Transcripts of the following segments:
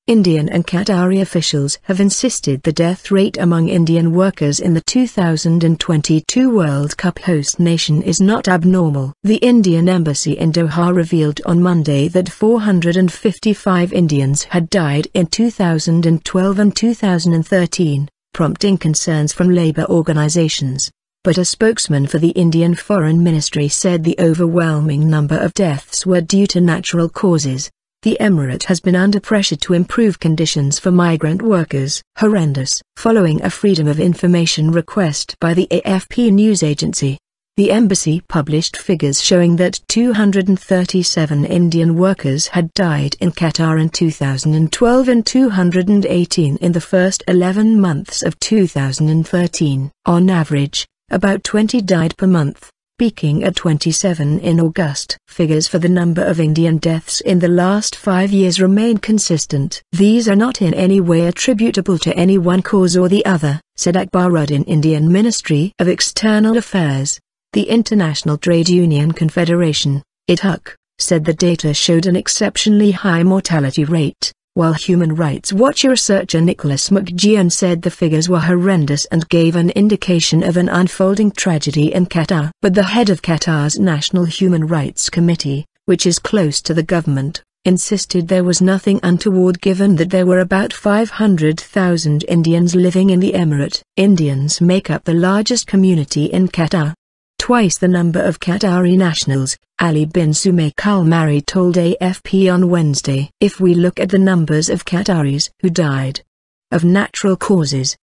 Indian and Qatari officials have insisted the death rate among Indian workers in the 2022 World Cup host nation is not abnormal. The Indian embassy in Doha revealed on Monday that 455 Indians had died in 2012 and 2013, prompting concerns from labor organizations. But a spokesman for the Indian Foreign Ministry said the overwhelming number of deaths were due to natural causes. The emirate has been under pressure to improve conditions for migrant workers. Horrendous. Following a Freedom of Information request by the AFP news agency, the embassy published figures showing that 237 Indian workers had died in Qatar in 2012 and 218 in the first 11 months of 2013. On average, about 20 died per month, peaking at 27 in August. Figures for the number of Indian deaths in the last 5 years remain consistent. These are not in any way attributable to any one cause or the other, said Akbaruddin. Indian Ministry of External Affairs. The International Trade Union Confederation, ITUC, said the data showed an exceptionally high mortality rate, while Human Rights Watch researcher Nicholas McGeehan said the figures were horrendous and gave an indication of an unfolding tragedy in Qatar. But the head of Qatar's National Human Rights Committee, which is close to the government, insisted there was nothing untoward given that there were about 500,000 Indians living in the emirate. Indians make up the largest community in Qatar. Twice the number of Qatari nationals, Ali bin Sumaik al-Mari told AFP on Wednesday. If we look at the numbers of Qataris who died of natural causes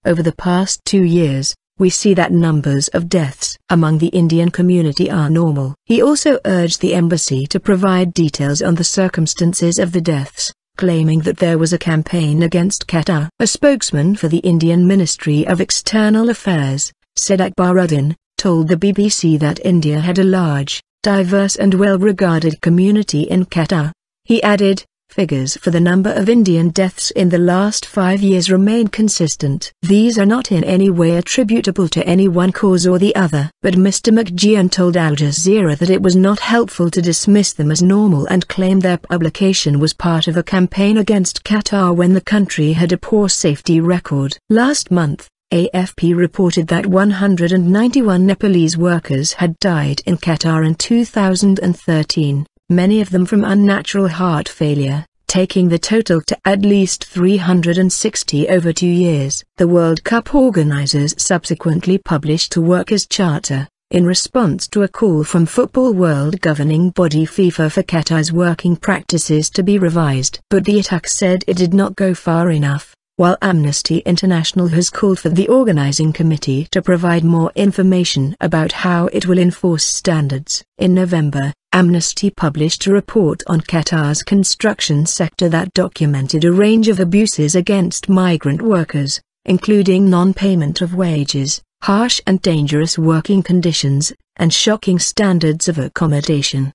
over the past 2 years, we see that numbers of deaths among the Indian community are normal. He also urged the embassy to provide details on the circumstances of the deaths, claiming that there was a campaign against Qatar. A spokesman for the Indian Ministry of External Affairs, said Akbaruddin, told the BBC that India had a large, diverse and well-regarded community in Qatar. He added, figures for the number of Indian deaths in the last 5 years remain consistent. These are not in any way attributable to any one cause or the other. But Mr. McGeehan told Al Jazeera that it was not helpful to dismiss them as normal and claimed their publication was part of a campaign against Qatar when the country had a poor safety record. Last month, AFP reported that 191 Nepalese workers had died in Qatar in 2013, many of them from unnatural heart failure, taking the total to at least 360 over 2 years. The World Cup organizers subsequently published a workers' charter, in response to a call from football world governing body FIFA for Qatar's working practices to be revised. But the ITUC said it did not go far enough. While Amnesty International has called for the organizing committee to provide more information about how it will enforce standards. In November, Amnesty published a report on Qatar's construction sector that documented a range of abuses against migrant workers, including non-payment of wages, harsh and dangerous working conditions, and shocking standards of accommodation.